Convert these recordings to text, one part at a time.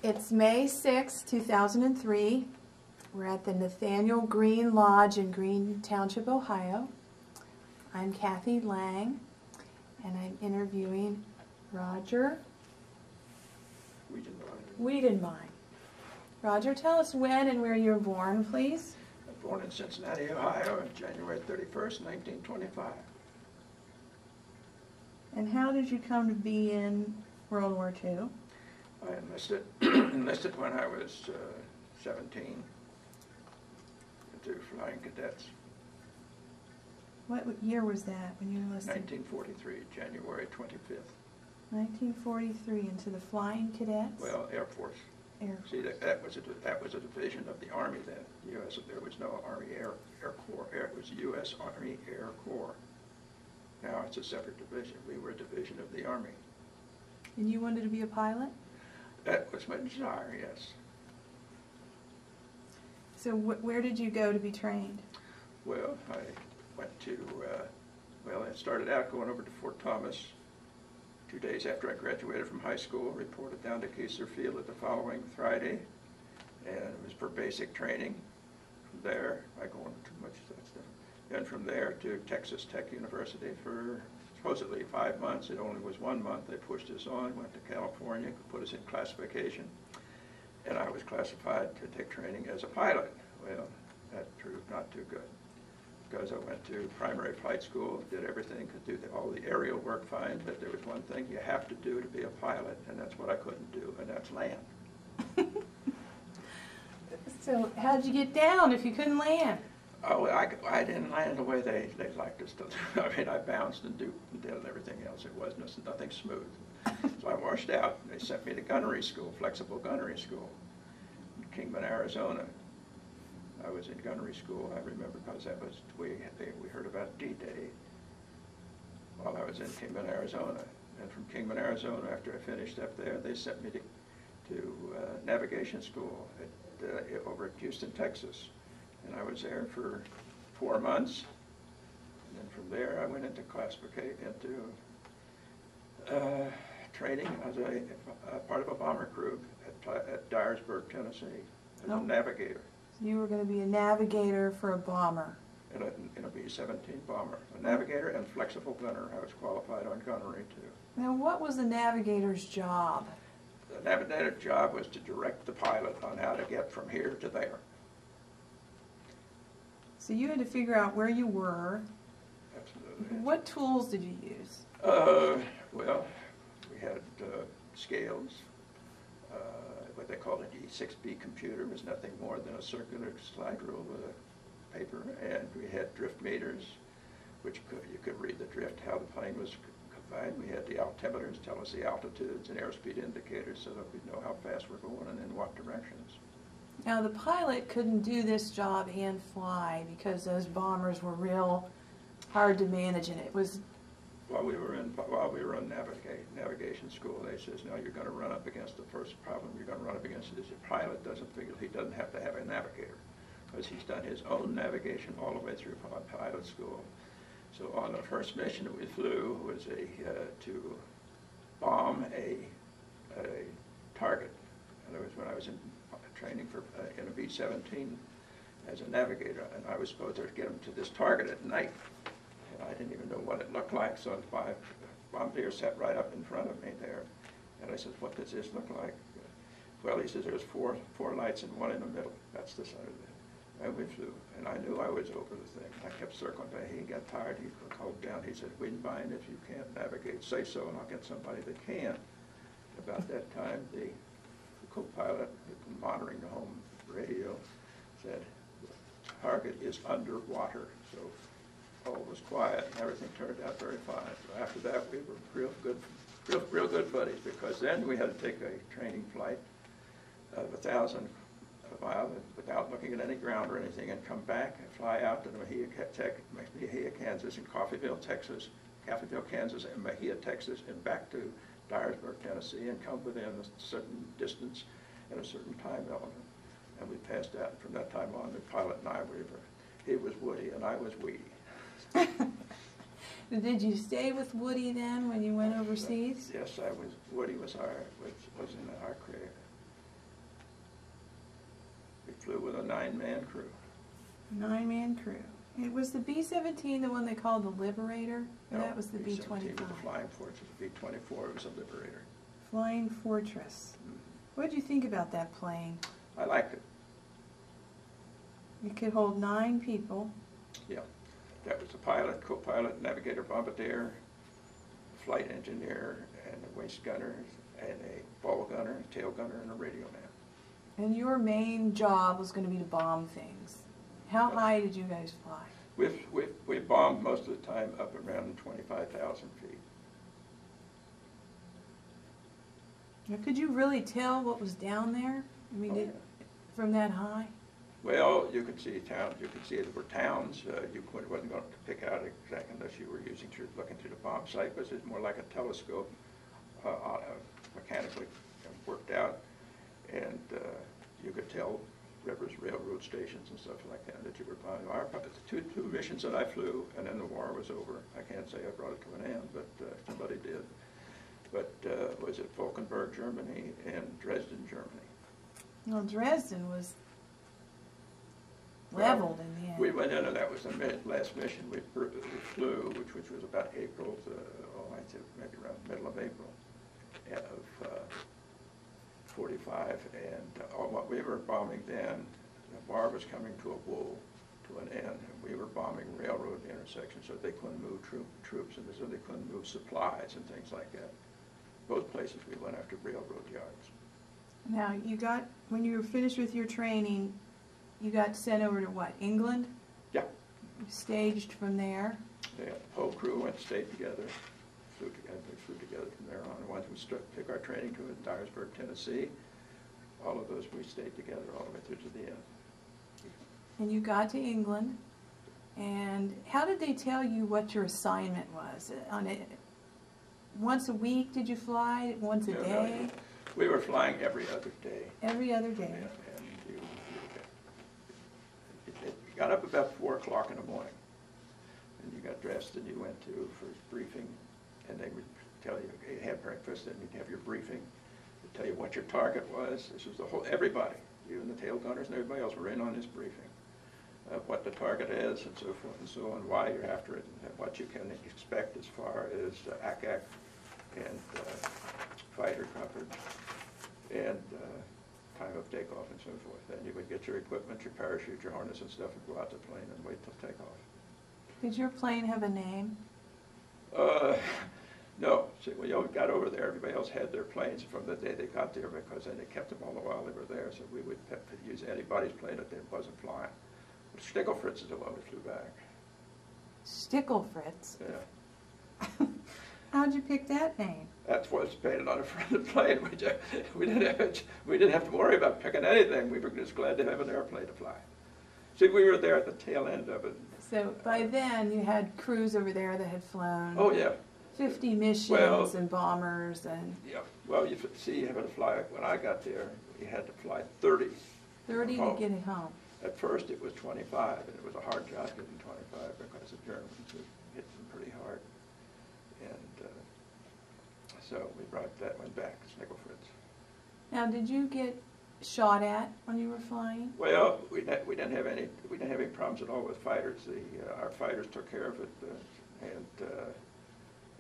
It's May 6, 2003. We're at the Nathaniel Green Lodge in Green Township, Ohio. I'm Kathy Lang, and I'm interviewing Roger Weidenbein. Roger, tell us when and where you were born, please. I was born in Cincinnati, Ohio on January 31st, 1925. And how did you come to be in World War II? I enlisted when I was 17 into Flying Cadets. What year was that when you enlisted? 1943, January 25th. 1943, into the Flying Cadets? Well, Air Force. Air Force. See, that was a division of the Army then. U.S. There was no Army Air Corps. It was U.S. Army Air Corps. Now it's a separate division. We were a division of the Army. And you wanted to be a pilot? That was my desire, yes. So where did you go to be trained? Well, I went to, I started out going over to Fort Thomas 2 days after I graduated from high school, reported down to Kaiser Field the following Friday, and it was for basic training. From there, I go into too much of that stuff. Then from there to Texas Tech University for supposedly 5 months. It only was 1 month. They pushed us on, went to California, put us in classification, and I was classified to take training as a pilot. Well, that proved not too good, because I went to primary flight school, did everything, could do all the aerial work fine, but there was one thing you have to do to be a pilot, and that's what I couldn't do, and that's land. So how'd you get down if you couldn't land? Oh, I didn't land the way they liked us to do. I mean, I bounced and did everything else. It was nothing smooth. So I washed out. They sent me to gunnery school, flexible gunnery school, in Kingman, Arizona. I was in gunnery school, I remember, because that was, we heard about D-Day while I was in Kingman, Arizona. And from Kingman, Arizona, after I finished up there, they sent me to navigation school over at Houston, Texas. And I was there for 4 months. And then from there, I went into training as a part of a bomber crew at Dyersburg, Tennessee, as a navigator. So you were going to be a navigator for a bomber. In a B-17 bomber. A navigator and flexible gunner. I was qualified on gunnery, too. Now, what was the navigator's job? The navigator's job was to direct the pilot on how to get from here to there. So you had to figure out where you were. Absolutely. What tools did you use? Well, we had scales. What they called an E6B computer. It was nothing more than a circular slide rule with a paper. And we had drift meters, which you could read the drift, how the plane was confined. We had the altimeters tell us the altitudes and airspeed indicators so that we'd know how fast we're going and in what directions. Now, the pilot couldn't do this job and fly because those bombers were real hard to manage, and it was... While we were in navigation school, they says, no, you're going to run up against the first problem you're going to run up against is your pilot doesn't figure he doesn't have to have a navigator, because he's done his own navigation all the way through pilot school. So on the first mission that we flew was to bomb a target. In other words, when I was in training in a B-17 as a navigator, and I was supposed to get him to this target at night. And I didn't even know what it looked like, so the bombardier sat right up in front of me there. And I said, what does this look like? Well, he says, there's four lights and one in the middle. That's the side of it. And we flew, and I knew I was over the thing. I kept circling back. He got tired. He called down. He said, Weidenbein, if you can't navigate, say so, and I'll get somebody that can. About that time, the co-pilot monitoring the home radio said, the target is underwater. So all was quiet, and everything turned out very fine. So after that, we were real good buddies, because then we had to take a training flight of 1,000 miles without looking at any ground or anything, and come back and fly out to Mejia, Kansas, and Coffeyville, Kansas, and Mejia, Texas, and back to Dyersburg, Tennessee, and come within a certain distance and a certain time element. And we passed out. From that time on, the pilot and I, he was Woody and I was Weedy. Did you stay with Woody then when you went overseas? Yes, I was. Woody was in our crew. flew with a 9-man crew. 9-man crew. It was the B-17 the one they called the Liberator? Or No, that was the B-17 B-25? was a Flying Fortress. B-24 was a Liberator. Flying Fortress. What did you think about that plane? I liked it. It could hold 9 people. Yeah. That was a pilot, co-pilot, navigator, bombardier, flight engineer, and a waist gunner, and a ball gunner, a tail gunner, and a radio man. And your main job was going to be to bomb things. How high did you guys fly? We bombed most of the time up around 25,000 feet. Now, could you really tell what was down there? I mean, Oh, yeah. from that high? Well, you could see towns. You could see there were towns. Wasn't going to pick out exactly unless you were looking through the bomb site, but it's more like a telescope, mechanically worked out, and you could tell rivers, railroad stations, and stuff like that you were bombing. The two missions that I flew, and then the war was over. I can't say I brought it to an end, but somebody did. But was it Falkenberg, Germany, and Dresden, Germany? Well, Dresden was leveled in the end. We went in, and that was the last mission we flew, which was about April to, I'd say maybe around the middle of April of 45. And what we were bombing then, the war was coming to a wool, to an end, and we were bombing railroad intersections, so they couldn't move troops, and so they couldn't move supplies and things like that. Both places we went after railroad yards. Now, when you were finished with your training, you got sent over to what, England? Yeah. You staged from there? The whole crew went, stayed together, flew together from there on. The ones we took our training to in Dyersburg, Tennessee, all of those we stayed together all the way through to the end. And you got to England, and how did they tell you what your assignment was? Once a week did you fly? Once a day? No, we were flying every other day. Every other day. And you got up about 4 o'clock in the morning, and you got dressed, and you went to for briefing, and they would tell you, you had breakfast, and you'd have your briefing. They'd tell you what your target was. This was everybody, even the tail gunners and everybody else were in on this briefing. What the target is, and so forth and so on, why you're after it, and what you can expect as far as ACAC and fighter coverage, and time of takeoff and so forth. Then you would get your equipment, your parachute, your harness and stuff, and go out to the plane and wait till takeoff. Did your plane have a name? No. See, when you got over there, everybody else had their planes from the day they got there, because then they kept them all the while they were there, so we would use anybody's plane that wasn't flying. Sticklefritz is the one that flew back. Sticklefritz? Yeah. How'd you pick that name? That's what's painted on the front of the plane. We didn't have to worry about picking anything. We were just glad to have an airplane to fly. See, we were there at the tail end of it. So by then you had crews over there that had flown. Oh yeah. 50 missions and bombers and. Yeah. Well, you see, you had to fly. When I got there, you had to fly 30. 30 to get it home. At first, it was 25, and it was a hard job getting 25 because the Germans would hit them pretty hard. And so we brought that one back, Snicklefritz. Now, did you get shot at when you were flying? Well, we didn't have any problems at all with fighters. Our fighters took care of it, and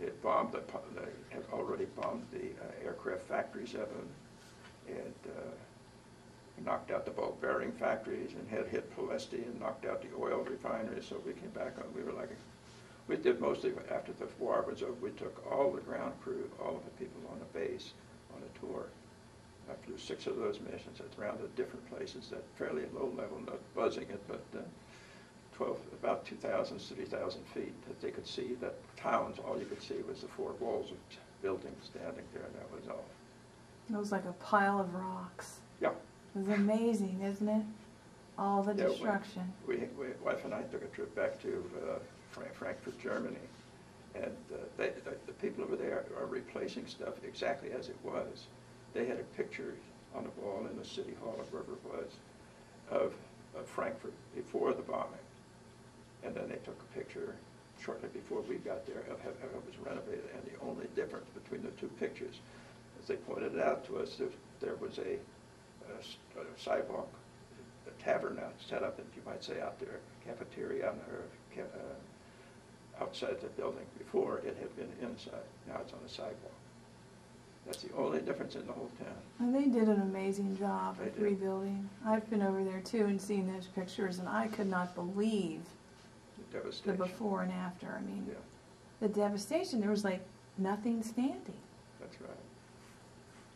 it bombed. They had already bombed the aircraft factories of them, and knocked out the ball bearing factories, and had hit Pulesti and knocked out the oil refineries. So we came back on. We did mostly after the war was over. We took all the ground crew, all of the people on the base, on a tour. I flew 6 of those missions around the different places at fairly low level, not buzzing it, but about 2,000, 3,000 feet that they could see. That towns, all you could see was the 4 walls of buildings standing there, and that was all. It was like a pile of rocks. Yeah. It was amazing, isn't it? All the destruction. Wife and I took a trip back to Frankfurt, Germany, and the people over there are replacing stuff exactly as it was. They had a picture on the wall in the city hall of wherever it was of Frankfurt before the bombing, and then they took a picture shortly before we got there of how it was renovated. And the only difference between the 2 pictures, as they pointed out to us, there was a sidewalk tavern out, set up, you might say, out there, cafeteria or outside the building. Before, it had been inside. Now it's on the sidewalk. That's the only difference in the whole town. And they did an amazing job They of did. rebuilding. I've been over there too and seen those pictures, and I could not believe The the devastation. before and after. I mean, Yeah, the devastation. There was like nothing standing. that's right.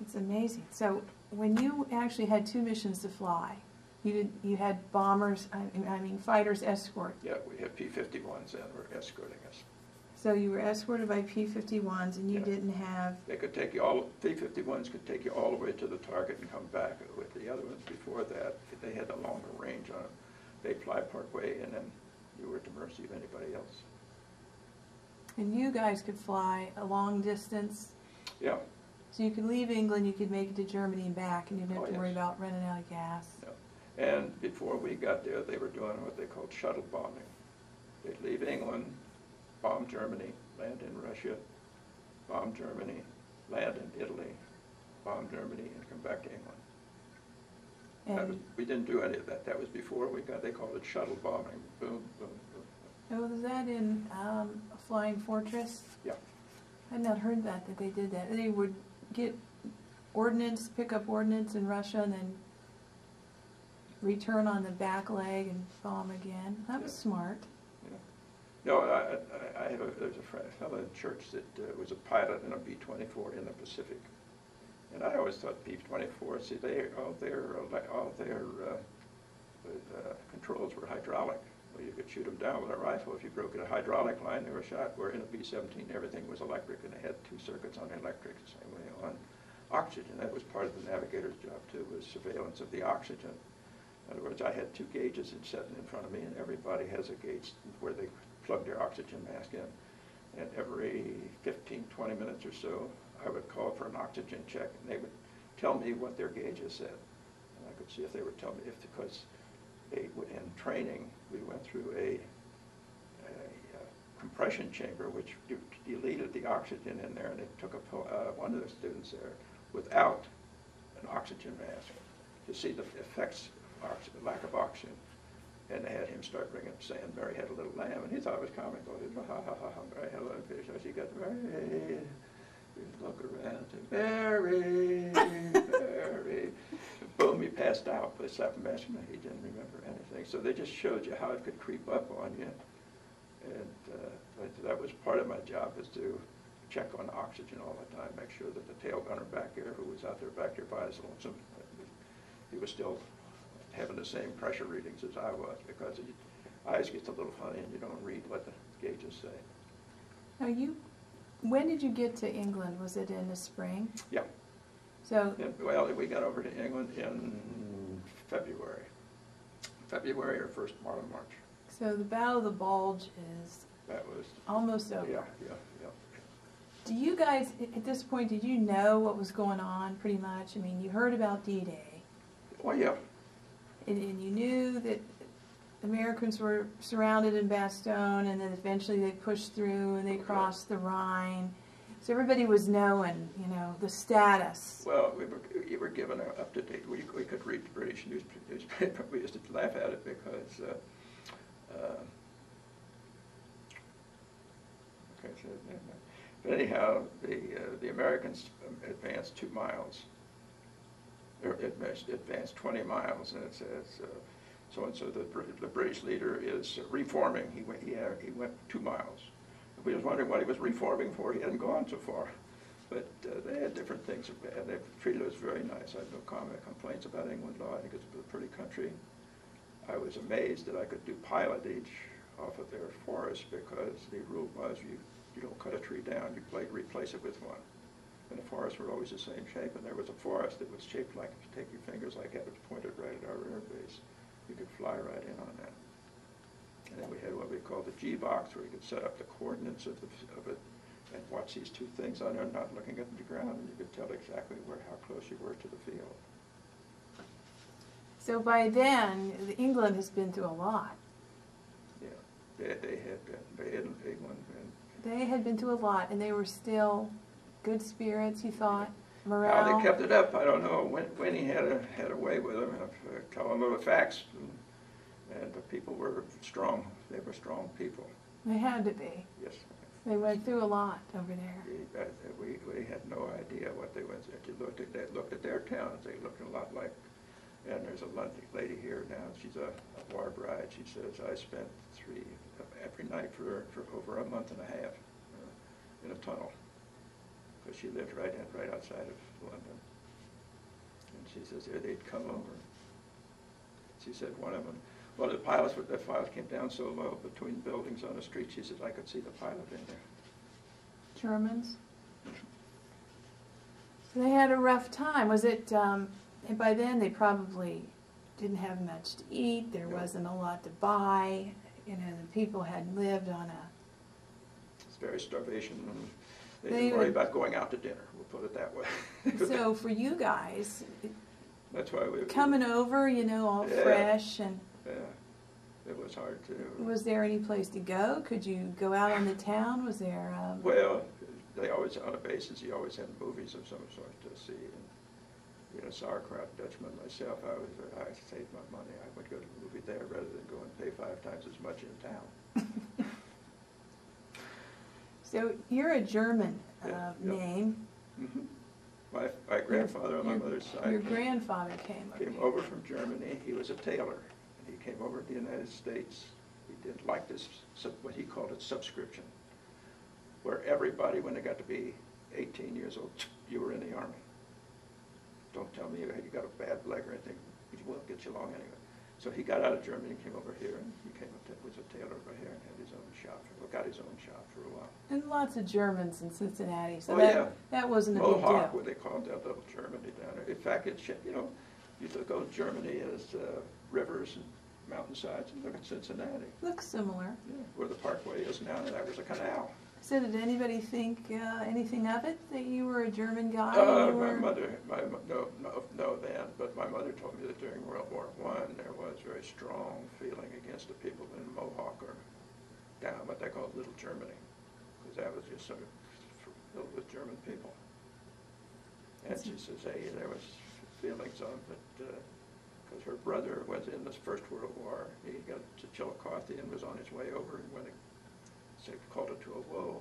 It's amazing. So when you actually had two missions to fly, you had bombers, I mean fighters escort. Yeah, we had P-51s and were escorting us. So you were escorted by P-51s, and you Yeah. didn't have. They could take you all, P-51s could take you all the way to the target and come back. With the other ones before that, they had a longer range on them. They'd fly part way, and then you were at the mercy of anybody else. And you guys could fly a long distance. Yeah. So you could leave England, you could make it to Germany and back, and you didn't have Oh, to worry yes. about running out of gas. Yeah. And before we got there, they were doing what they called shuttle bombing. They'd leave England, bomb Germany, land in Russia, bomb Germany, land in Italy, bomb Germany, and come back to England. And We didn't do any of that. That was before we got, they called it shuttle bombing. Boom, boom, boom. oh, was that in Flying Fortress? Yeah. I had not heard that they did that. They would get ordnance, pick up ordnance in Russia, and then return on the back leg and bomb again. That was smart. No, there's a fellow in church that was a pilot in a B-24 in the Pacific, and I always thought B-24. See, all their controls were hydraulic. Well, you could shoot them down with a rifle if you broke a hydraulic line. They were shot. Where in a B-17, everything was electric, and they had two circuits on electric, the same way on oxygen. That was part of the navigator's job too, was surveillance of the oxygen. In other words, I had two gauges sitting in front of me, and everybody has a gauge where they plug their oxygen mask in. And every 15, 20 minutes or so, I would call for an oxygen check, and they would tell me what their gauges said. And I could see if they were telling me, because in training, we went through a compression chamber, which deleted the oxygen in there, and it took one of the students there without an oxygen mask to see the effects of lack of oxygen. And they had him start bringing up saying, Mary had a little lamb, and he thought it was comical. He was, ha, ha, ha, ha, Mary had a little fish. As he got Mary, he'd look around and say, Mary, Mary. Boom, he passed out. They slapped him back, he didn't remember anything. So they just showed you how it could creep up on you. And that was part of my job, is to check on oxygen all the time, make sure that the tail gunner back there, who was out there back there by his lonesome, he was still having the same pressure readings as I was, because your eyes get a little funny and you don't read what the gauges say. Now when did you get to England? Was it in the spring? Yeah. So. Well, we got over to England in February or first part of March. So the Battle of the Bulge is That was almost over. Yeah. Do you guys, at this point, did you know what was going on pretty much? I mean, you heard about D-Day. Well, yeah. And you knew that Americans were surrounded in Bastogne, and then eventually they pushed through and they crossed the Rhine. So everybody was knowing, the status. Well, we were given up to date. We could read the British newspaper. We used to laugh at it because but anyhow, the Americans advanced 2 miles. Or advanced 20 miles, and it says so-and-so. The British leader is reforming. He went 2 miles. We was wondering what he was reforming for. He hadn't gone so far. But they had different things, and they treated us very nice. I have no complaints about England law. I think it's a pretty country. I was amazed that I could do pilotage off of their forest, because the rule was you don't cut a tree down, you replace it with one. And the forests were always the same shape, and there was a forest that was shaped like, if you take your fingers like that, it was pointed right at our air base. You could fly right in on that. And then we had what we called the G-box, where you could set up the coordinates of it and watch these 2 things on there, not looking at the ground, and you could tell exactly how close you were to the field. So by then, England has been through a lot. Yeah, they had England. They had been through a lot, and they were still good spirits, you thought? morale? How they kept it up, I don't know. Winnie had a way with them. Tell them the facts, and the people were strong. They were strong people. They had to be. Yes. They went through a lot over there. We had no idea what they went through. They looked at their towns. They looked a lot like. And there's a lady here now. She's a war bride. She says I spent every night for over a month and a half in a tunnel, because she lived right outside of London. And she says they'd come over. She said one of them. Well, the pilots came down so low between buildings on the street. She said I could see the pilot in there. Germans. So they had a rough time. Was it? And by then they probably didn't have much to eat. There wasn't a lot to buy. You know, the people had lived on a. It's very starvation. They didn't worry about going out to dinner. We'll put it that way. So for you guys, that's why we coming over, you know, all fresh and. Yeah, it was hard to. Was there any place to go? Could you go out on the town? Was there? Well, they always on the bases. You always had movies of some sort to see. And, you know, sauerkraut, Dutchman, myself, I saved my money. I would go to the movie there rather than go and pay 5 times as much in town. So you're a German name. Mm-hmm. My grandfather on my mother's side. Your grandfather came over from Germany. He was a tailor. And he came over to the United States. He didn't like this, what he called it, subscription, where everybody, when they got to be 18 years old, you were in the Army. Don't tell me you got a bad leg or anything. He won't get you along anyway. So he got out of Germany and came over here, and he was a tailor over here and had his own shop. Got his own shop for a while. And lots of Germans in Cincinnati, so that wasn't a Mohawk, big deal. what they called that little Germany down there. In fact, you know, you look at Germany as rivers and mountainsides, and look at Cincinnati. Looks similar. Yeah, where the Parkway is now, that was a canal. So did anybody think anything of it, that you were a German guy? My mother, no then, but my mother told me that during World War I there was very strong feeling against the people in Mohawk or down what they called Little Germany, because that was just sort of filled with German people. And she says, hey, there was feelings on it, because her brother was in the First World War. He got to Chillicothe and was on his way over when it called it to a woe.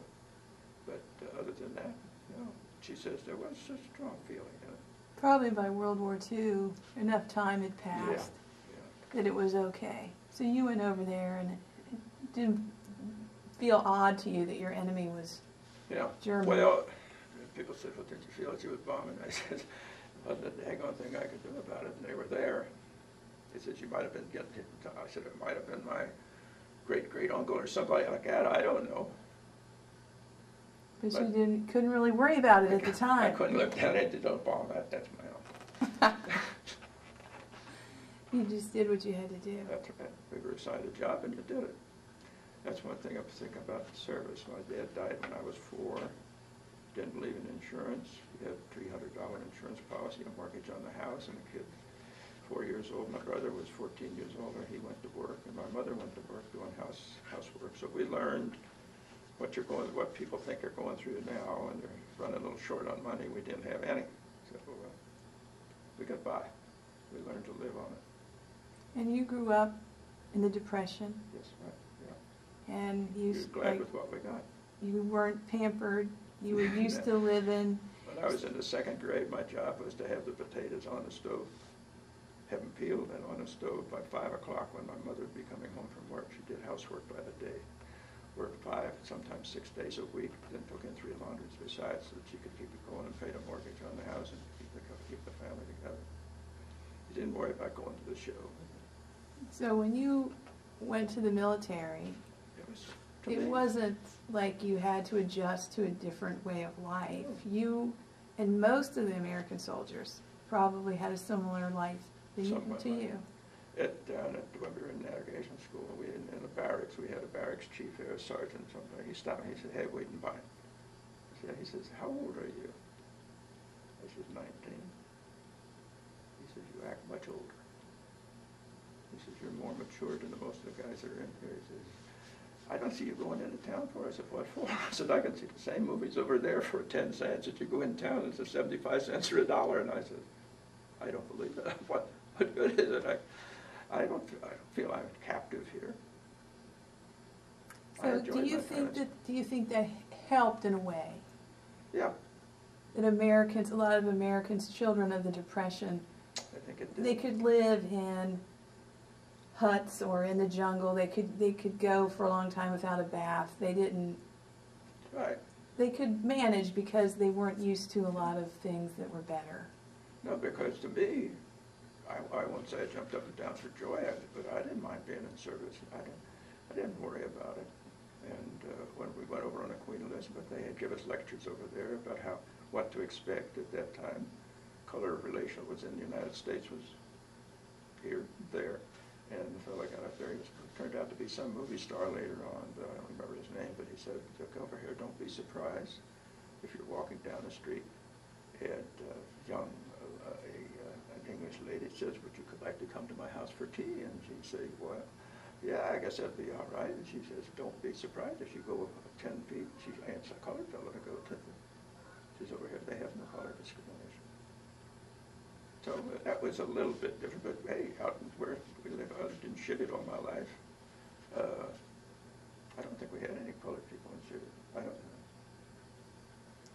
But other than that, no. She says there was a strong feeling in it. Probably by World War II, enough time had passed that it was okay. So you went over there, and it didn't feel odd to you that your enemy was German? Well, people said, well, did you feel that you was bombing? I said, well, the daggone thing I could do about it, and they were there. He said, you might have been getting hit. I said, it might have been my great-great-uncle or somebody like that. I don't know. But you couldn't really worry about it at the time. I couldn't look down at it. Don't bomb that. That's my uncle. You just did what you had to do. That's right. We were assigned a job, and you did it. That's one thing I was thinking about the service. My dad died when I was 4. Didn't believe in insurance. He had a $300 insurance policy, a mortgage on the house, and a kid 4 years old. My brother was 14 years older. He went to work, and my mother went to work doing housework. So we learned what people think are going through now, and they're running a little short on money. We didn't have any, so we got by. We learned to live on it. And you grew up in the Depression. Yes, right. And you were glad with what we got. You weren't pampered. You were used to living. When I was in the 2nd grade, my job was to have the potatoes on the stove, have them peeled and on the stove by 5 o'clock when my mother would be coming home from work. She did housework by the day, worked 5, sometimes 6 days a week, then took in 3 laundries besides so that she could keep it going and pay the mortgage on the house and keep the family together. You didn't worry about going to the show. So when you went to the military, it wasn't like you had to adjust to a different way of life. You and most of the American soldiers probably had a similar life to you. Down at when we were in navigation school, in the barracks, we had a barracks chief there, a sergeant, something. He stopped me. He said, "Hey, Weidenbein." He says, "How old are you?" I said, 19. He says, "You act much older." He says, "You're more mature than most of the guys that are in here." He says, I don't see you going into town for. I said, what for? I said, I can see the same movies over there for 10 cents. If you go in town, it's a 75 cents or $1. And I said, I don't believe that. What good is it? I don't feel I'm captive here. So do you think that helped in a way? Yeah. That Americans, a lot of Americans, children of the Depression, I think it did. they could live in huts or in the jungle. They could go for a long time without a bath. They didn't. Right. They could manage because they weren't used to a lot of things that were better. No, because to me, I won't say I jumped up and down for joy, but I didn't mind being in service. I didn't worry about it. And when we went over on the Queen Elizabeth, they had give us lectures over there about what to expect at that time. Color relation was in the United States was here, there. And the fellow got up there, he turned out to be some movie star later on, but I don't remember his name, but he said, look over here, don't be surprised if you're walking down the street and an English lady says, would you like to come to my house for tea? And she'd say, well, yeah, I guess that'd be all right. And she says, don't be surprised if you go 10 feet. She asks a colored fellow to go to the, she's over here, they have no color discrimination. So that was a little bit different, but hey, out where we live, I lived in Shitted all my life. I don't think we had any colored people in Shitted. I don't know.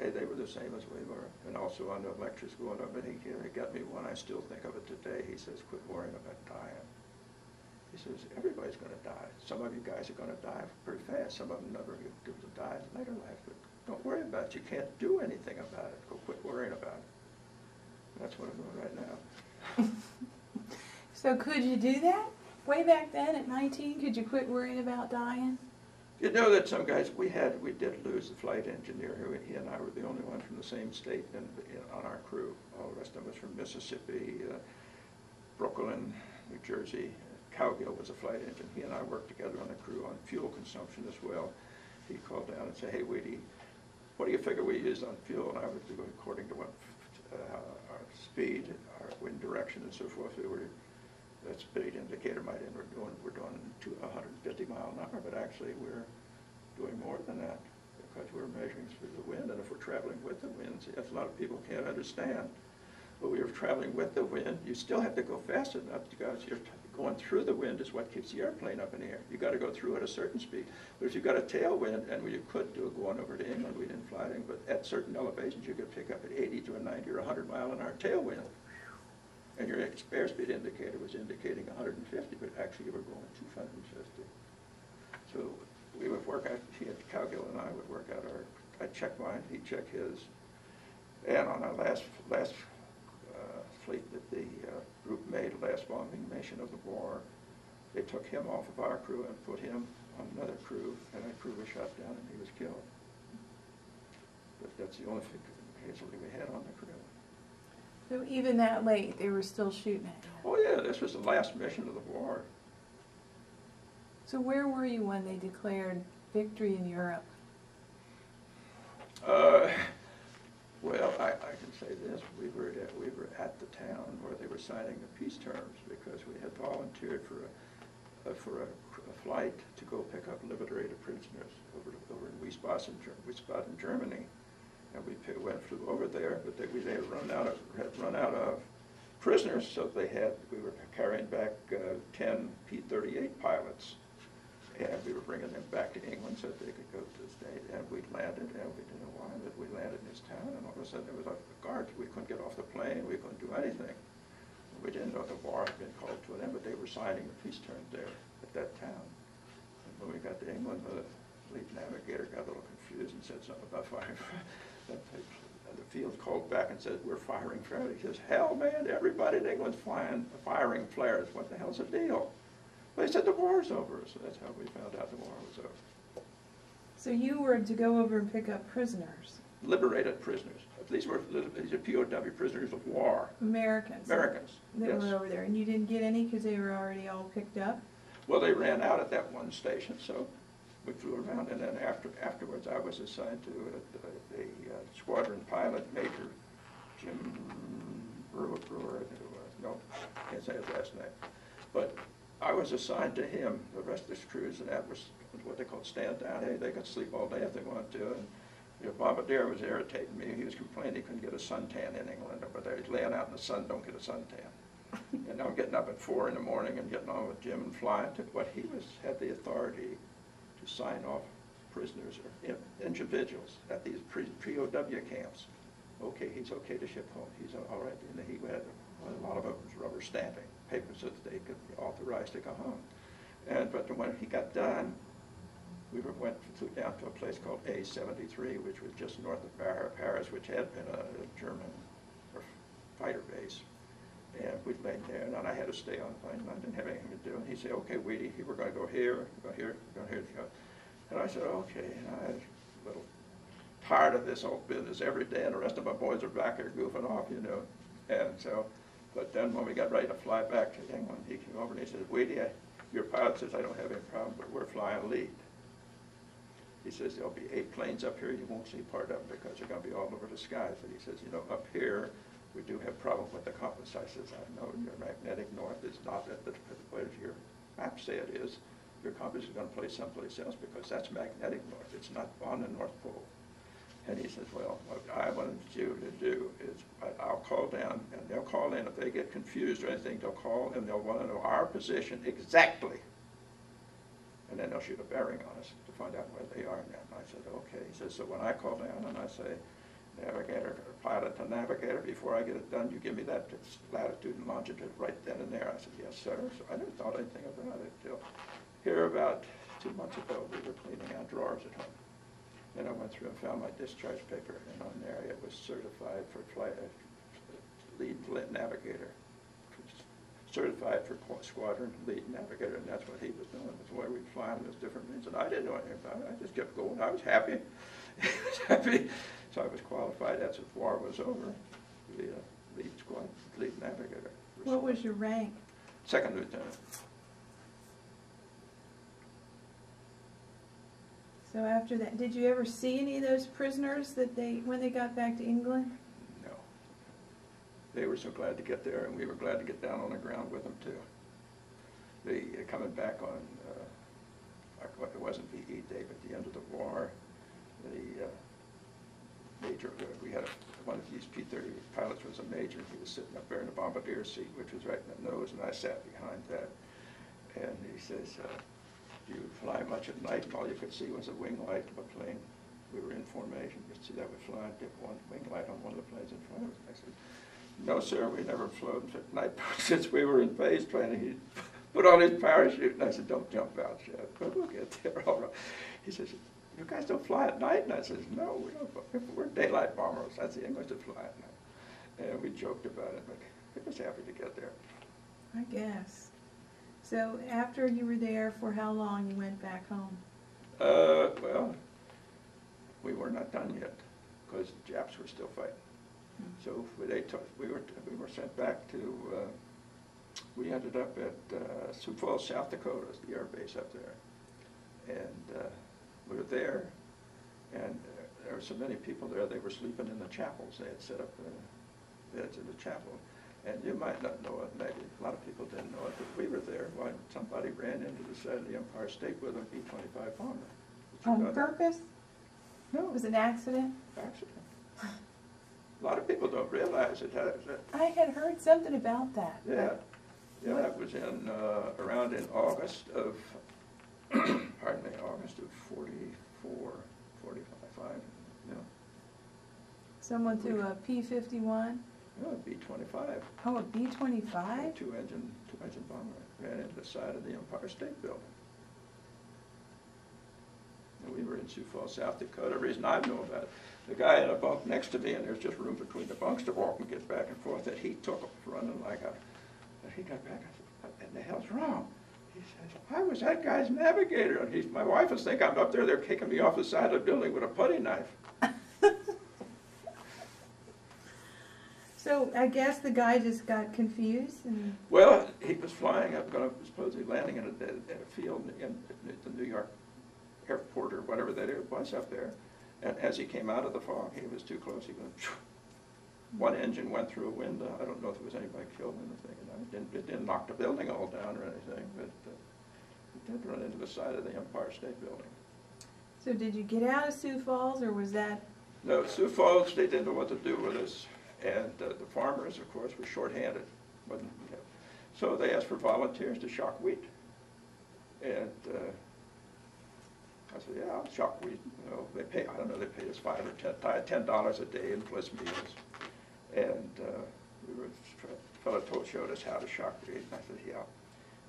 They were the same as we were. And also on the lectures going up, and he got me one, I still think of it today. He says, quit worrying about dying. He says, everybody's going to die. Some of you guys are going to die pretty fast. Some of them never get to die in later life. But don't worry about it. You can't do anything about it. Go quit worrying about it. That's what I'm doing right now. So could you do that? Way back then at 19, could you quit worrying about dying? You know that some guys, we did lose the flight engineer. He and I were the only one from the same state on our crew. All the rest of us from Mississippi, Brooklyn, New Jersey. Cowgill was a flight engine. He and I worked together on the crew on fuel consumption as well. He called down and said, hey, Weedy, what do you figure we used on fuel? And I would do according to what our speed, our wind direction, and so forth. That speed indicator might end. We're doing 150 mile an hour, but actually we're doing more than that because we're measuring through the wind. And if we're traveling with the wind, see, that's a lot of people can't understand. But we were traveling with the wind. You still have to go fast enough because you're going through the wind is what keeps the airplane up in the air. You got to go through at a certain speed. But if you've got a tailwind, and we could do it going over to England, we didn't fly it, but at certain elevations you could pick up at 80 to a 90 or 100 mile an hour tailwind. And your airspeed indicator was indicating 150, but actually you were going 250. So we would work out, Cowgill and I would work out I'd check mine, he'd check his. And on our last fleet that the group made, last bombing mission of the war, they took him off of our crew and put him on another crew, and that crew was shot down and he was killed. But that's the only casualty we had on the crew. So even that late, they were still shooting at you? Oh yeah, this was the last mission of the war. So where were you when they declared victory in Europe? Well, I can say this: we were at the town where they were signing the peace terms because we had volunteered for a flight to go pick up liberated prisoners over in Wiesbaden, Germany, and we flew over there, but they had run out of prisoners, so we were carrying back 10 P-38 pilots. And we were bringing them back to England so that they could go to the state. And we landed, and we didn't know why, but we landed in this town, and all of a sudden there was a guard. We couldn't get off the plane. We couldn't do anything. We didn't know the war had been called to them, but they were signing the peace terms there at that town. And when we got to England, the fleet navigator got a little confused and said something about firing. And the field called back and said, we're firing flares. He says, hell, man, everybody in England's firing flares. What the hell's the deal? They said the war's over, so that's how we found out the war was over. So you were to go over and pick up prisoners? Liberated prisoners. These are POW prisoners of war. Americans? Americans, that yes. were over there. And you didn't get any because they were already all picked up? Well, they ran out at that one station, so we flew around, and then afterwards I was assigned to a squadron pilot, Major Jim Brewer, I think it was. No, can't say his last name. But I was assigned to him. The rest of this crews, and that was what they called stand down. Hey, they could sleep all day if they wanted to. And the bombardier was irritating me. He was complaining he couldn't get a suntan in England, but he's laying out in the sun, don't get a suntan. And I'm getting up at 4 in the morning and getting on with Jim and flying. But he had the authority to sign off prisoners or individuals at these pre-OW camps. Okay, he's okay to ship home. He's all right. And he had a lot of them was rubber stamping papers so that they could be authorized to go home. But when he got done, we flew down to a place called A-73, which was just north of Paris, which had been a German fighter base. And we laid there, and I had to stay on the plane. I didn't have anything to do. And he said, "Okay, Weedy, we're going to go here, go here, go here." And I said, "Okay." And I was a little tired of this whole business every day, and the rest of my boys are back there goofing off, you know. And so, but then when we got ready to fly back to England, he came over and he said, "Weedy, your pilot says I don't have any problem, but we're flying lead." He says, "There'll be 8 planes up here. You won't see part of them because they're going to be all over the skies." And he says, "You know, up here, we do have problems with the compass." I says, "I know your magnetic north is not at the place your maps say it is. Your compass is going to place someplace else because that's magnetic north. It's not on the North Pole." And he says, "Well, what I wanted you to do is I'll call down, and they'll call in. If they get confused or anything, they'll call, and they'll want to know our position exactly. And then they'll shoot a bearing on us to find out where they are now." And I said, "Okay." He says, "So when I call down and I say, navigator, or pilot to navigator, before I get it done, you give me that latitude and longitude right then and there." I said, "Yes, sir." So I never thought anything about it till here about 2 months ago. We were cleaning out drawers at home. And I went through and found my discharge paper, and on there it was certified for flight, lead navigator, certified for squadron lead navigator, and that's what he was doing. That's why we fly in those different things. And I didn't know anything about it. I just kept going. I was happy. I was happy. So I was qualified as the war was over, the lead navigator. What was your rank? Second lieutenant. So after that, did you ever see any of those prisoners when they got back to England? No. They were so glad to get there, and we were glad to get down on the ground with them too. Coming back on, it wasn't VE Day, but the end of the war, the major, we had one of these P-30 pilots was a major. He was sitting up there in the bombardier seat, which was right in the nose, and I sat behind that. And he says, "Do you fly much at night?" And all you could see was a wing light of a plane. We were in formation. You could see that we flying, dip one wing light on one of the planes in front of us. I said, "No, sir, we never flown at night since we were in phase training." He put on his parachute, and I said, "Don't jump out yet, but we'll get there all right." He says, "You guys don't fly at night?" And I says, "No, we don't. We're daylight bombers. That's the English that fly at night." And we joked about it, but he was happy to get there. I guess. So after you were there, for how long you went back home? Well, we were not done yet because the Japs were still fighting. So we were sent back to. We ended up at Sioux Falls, South Dakota, the air base up there, and we were there, and there were so many people there. They were sleeping in the chapels. They had set up beds in the chapel. And you might not know it, maybe a lot of people didn't know it, but we were there when somebody ran into the side of the Empire State with a B-25 bomber. On purpose? No. Was it an accident? Accident. A lot of people don't realize it. I had heard something about that. Yeah. Yeah, that was in around in August of, pardon me, August of 44, 45, yeah. Someone threw a P-51? No, a B-25. Oh, a B-25? Two-engine bomber ran into the side of the Empire State Building. And we were in Sioux Falls, South Dakota. The reason I know about it, the guy in a bunk next to me, and there's just room between the bunks to walk and get back and forth, that he took running like a, and he got back, I said, "What in the hell's wrong?" He says, "I was that guy's navigator." And my wife was thinking I'm up there, they're kicking me off the side of the building with a putty knife. So I guess the guy just got confused and... Well, he was flying up, supposedly landing in a field in the New York airport or whatever that it was up there. And as he came out of the fog, he was too close. He went, one engine went through a window. I don't know if there was anybody killed in the thing. It didn't knock the building all down or anything, but it did run into the side of the Empire State Building. So did you get out of Sioux Falls, or was that? No, Sioux Falls, they didn't know what to do with us. And the farmers, of course, were short-handed. So they asked for volunteers to shock wheat. And I said, yeah, I'll shock wheat. You know, they pay, I don't know, they paid us $5 or $10 a day in plus meals. And a fellow showed us how to shock wheat, and I said, yeah.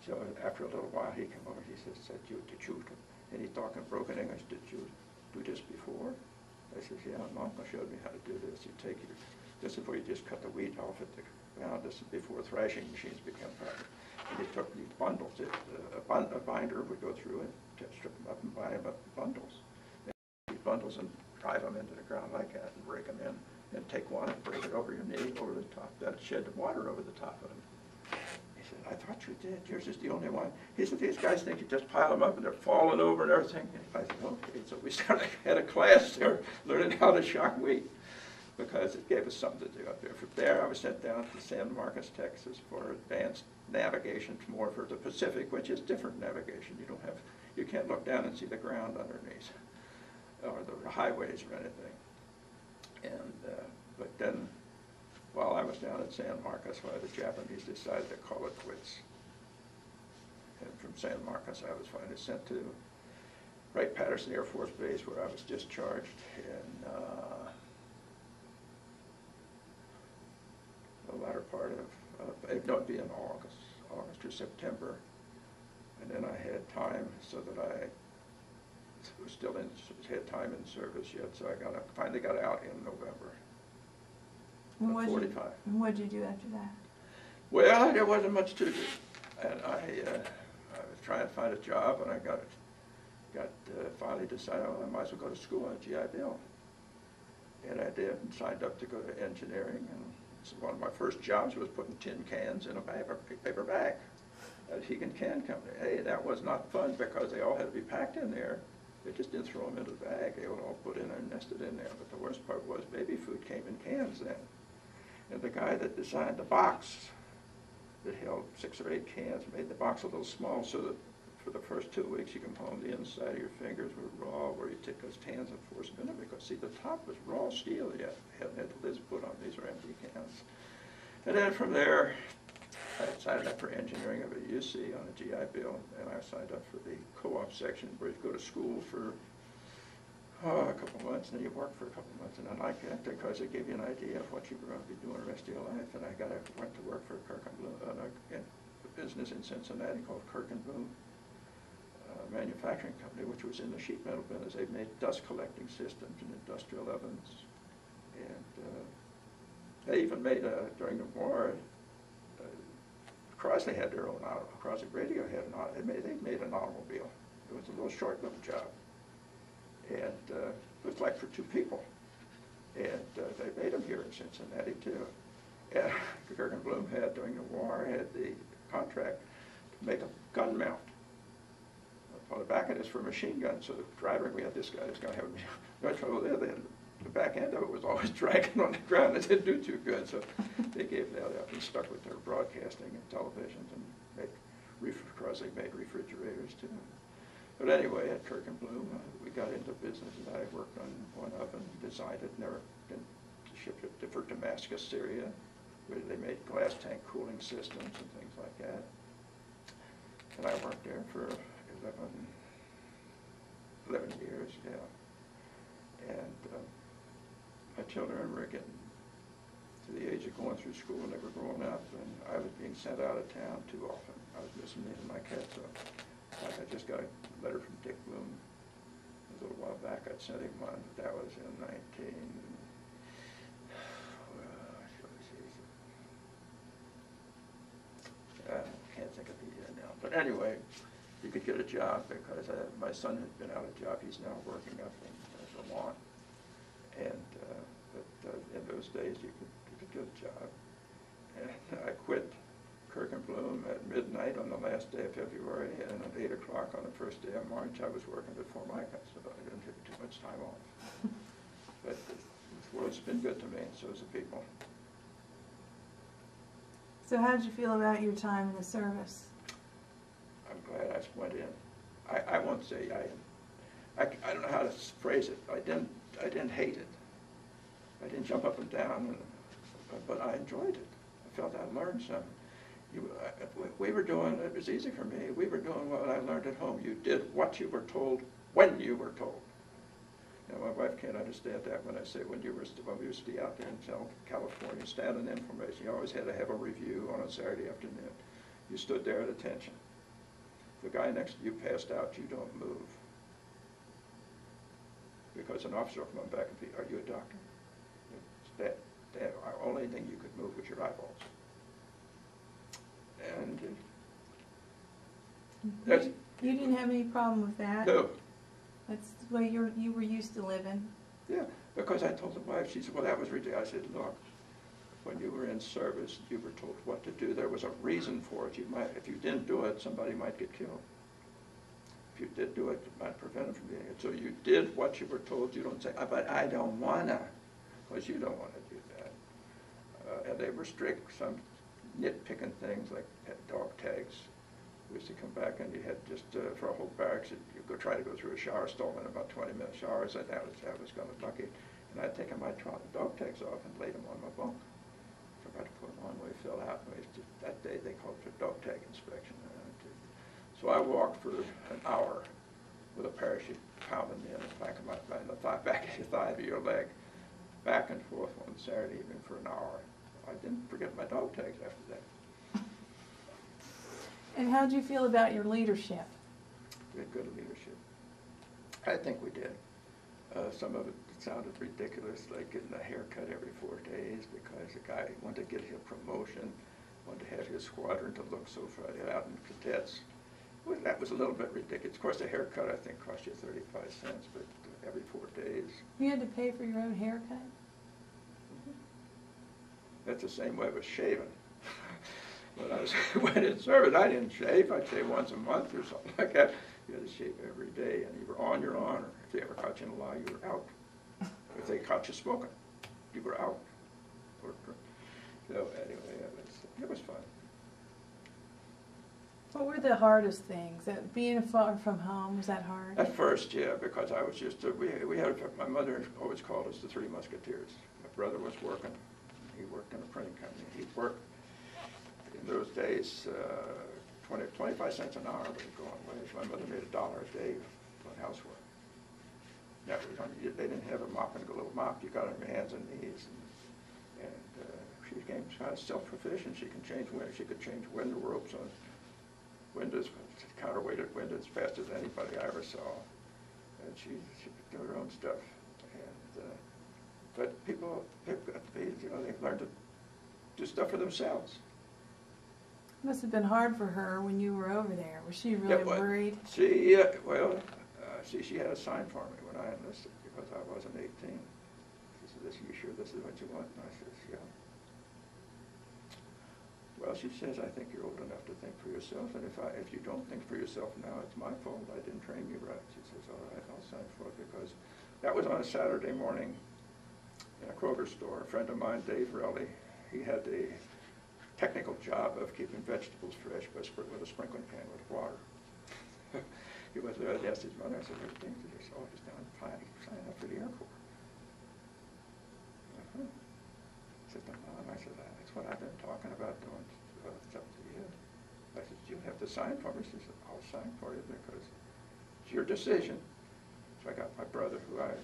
So after a little while, he came over, he said, did you, and he talking broken English, did you do this before? I said, yeah, my uncle showed me how to do this. You take this is where you just cut the wheat off at the ground. This is before thrashing machines became popular. And he took these bundles. A binder would go through and strip them up and buy them up in bundles. And these bundles and drive them into the ground like that and break them in. And take one and break it over your knee, over the top. That shed the water over the top of them. He said, I thought you did. Yours is the only one. He said, these guys think you just pile them up and they're falling over and everything. And I said, okay. So we started had a class there learning how to shock wheat because it gave us something to do up there. From there, I was sent down to San Marcos, Texas for advanced navigation, more for the Pacific, which is different navigation. You can't look down and see the ground underneath or the highways or anything. And but then, while I was down at San Marcos, the Japanese decided to call it quits. And from San Marcos, I was finally sent to Wright-Patterson Air Force Base, where I was discharged in the latter part of, no, it'd be in August or September. And then I had time so that I was still had time in service yet, so I finally got out in November. And what'd you do after that? Well, there wasn't much to do, and I was trying to find a job, and I finally decided, oh, I might as well go to school on a GI Bill, and I did, and signed up to go to engineering, and so one of my first jobs was putting tin cans in a paper bag at a Hegan Can Company. Hey, that was not fun because they all had to be packed in there. They just didn't throw them into the bag. They were all put in there and nested in there. But the worst part was baby food came in cans then. And the guy that designed the box that held 6 or 8 cans made the box a little small so that for the first 2 weeks you can home the inside of your fingers were raw where you take those cans and force them in there because, see, the top was raw steel yet. They hadn't had the lids put on. These are empty cans. And then from there, I signed up for engineering at UC on a GI Bill, and I signed up for the co-op section where you go to school for a couple of months, and then you work for a couple of months, and I liked that because it gave you an idea of what you were going to be doing the rest of your life. And I went to work for a business in Cincinnati called Kirk & Boom Manufacturing Company, which was in the sheet metal business. They made dust collecting systems and industrial ovens, and they even made during the war. Crosley had their own automobile. Crosley Radio had an automobile. They made an automobile. It was a little short little job. And it was like for 2 people. And they made them here in Cincinnati too. And Kirk & Bloom had, during the war, had the contract to make a gun mount. On the back end is for a machine gun. So the driver, we had this guy that's going to have no trouble there. The back end of it was always dragging on the ground. It didn't do too good, so they gave that up and stuck with their broadcasting and televisions and Crosley made refrigerators too. But anyway, at Kirk & Bloom, we got into business, and I worked on one oven, designed it, never been shipped it for Damascus, Syria, where they made glass tank cooling systems and things like that. And I worked there for 11 years, yeah. And my children were getting to the age of going through school, and they were growing up, and I was being sent out of town too often. I was missing me and my cat, so I just got a letter from Dick Bloom a little while back. I'd sent him one. That was in I can't think of the year now. But anyway, you could get a job because my son had been out of job. He's now working up in Vermont. And but in those days, you could get a job. And I quit Kirk & Bloom at midnight on the last day of February, and at 8 o'clock on the first day of March, I was working at Fort Micah, so I didn't have too much time off. But this world's been good to me, and so has the people. So how did you feel about your time in the service? I'm glad I went in. I won't say I don't know how to phrase it. I didn't hate it. I didn't jump up and down, but I enjoyed it. I felt I learned something. We were doing, it was easy for me, we were doing what I learned at home. You did what you were told when you were told. Now, my wife can't understand that when I say when we used to be out there in California, standing information, you always had to have a review on a Saturday afternoon. You stood there at attention. The guy next to you passed out, you don't move. Because an officer will come back and be, are you a doctor? That only thing you could move was your eyeballs. And that's, you didn't have any problem with that? no. That's the way you were used to living? Yeah, because I told the wife, she said, well, that was ridiculous. I said, look, when you were in service, you were told what to do. There was a reason for it. If you didn't do it, somebody might get killed. If you did do it, it might prevent it from being it. So you did what you were told. You don't say, but I don't want to, because you don't want to do that. And they were strict, some nitpicking things like dog tags. We used to come back and you had just, for a whole barracks, you go try to go through a shower stall in about 20-minute showers, and that was kind of lucky. And I'd taken my dog tags off and laid them on my bunk. Forgot to put them on when we filled out. That day they called it a dog tag inspection. So I walked for an hour with a parachute pounding me in the back of back of your thigh of your leg, back and forth on Saturday evening for an hour. I didn't forget my dog tags after that. And how did you feel about your leadership? We had good leadership. I think we did. Some of it sounded ridiculous, like getting a haircut every 4 days because the guy wanted to get a promotion, wanted to have his squadron to look so far out in cadets. Well, that was a little bit ridiculous. Of course, a haircut, I think, cost you 35 cents, but every 4 days. You had to pay for your own haircut? Mm-hmm. That's the same way with shaving. When I went in service, I didn't shave. I'd shave once a month or something like that. You had to shave every day, and you were on your honor. If they ever caught you in a lie, you were out. If they caught you smoking, you were out. So anyway, it was fun. What were the hardest things? Being far from home, was that hard? At first, yeah, because I was just, we had, my mother always called us the Three Musketeers. My brother was working. He worked in a printing company. He worked, in those days, 25 cents an hour was going wage. My mother made $1 a day doing housework. That was they didn't have a mop and a little mop. You got on your hands and knees. And she became kind of self-proficient. She could change window ropes on windows, counterweighted windows as fast as anybody I ever saw. And she could do her own stuff. And but people, they learned to do stuff for themselves. It must have been hard for her when you were over there. Was she really worried? She, she had a sign for me when I enlisted because I wasn't 18. She said, "You sure this is what you want?" And I said, "Yeah." Well, she says, "I think you're old enough to think for yourself, and if you don't think for yourself now, it's my fault. I didn't train you right." She says, "All right, I'll sign for it," because that was on a Saturday morning in a Kroger store. A friend of mine, Dave Relly, he had the technical job of keeping vegetables fresh with a sprinkling can with water. He was there. I asked his mother, I said, "What do you think of this?" "Oh, he's down signing up for the Air Force." He said, "Mom," I said, "that's what I've been talking about doing. It's up to you." I said, "You have to sign for me." She said, "I'll sign for you because it's your decision." So I got my brother, who I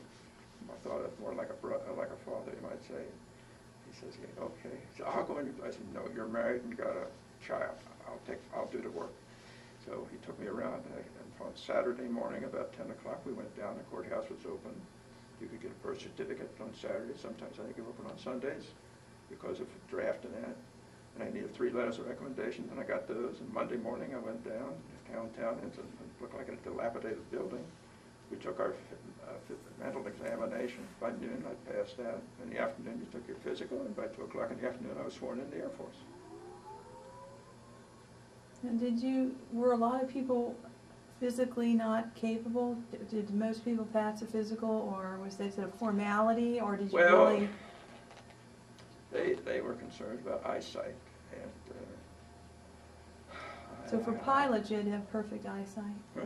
thought of more like a father, you might say. He says, "Yeah, okay." He said, "I'll go in your place." I said, "No, you're married and got a child. I'll do the work." So he took me around, and on Saturday morning, about 10 o'clock, we went down. The courthouse was open. You could get a birth certificate on Saturday. Sometimes I think it was open on Sundays because of draft and that. And I needed 3 letters of recommendation, and I got those. And Monday morning, I went downtown into it looked like a dilapidated building. We took our mental examination. By noon, I passed that. In the afternoon, you took your physical, and by 2 o'clock in the afternoon, I was sworn in the Air Force. And were a lot of people physically not capable? Did most people pass a physical, or was this a formality, or did you really? They were concerned about eyesight. And So for pilots, you had to have perfect eyesight. Huh?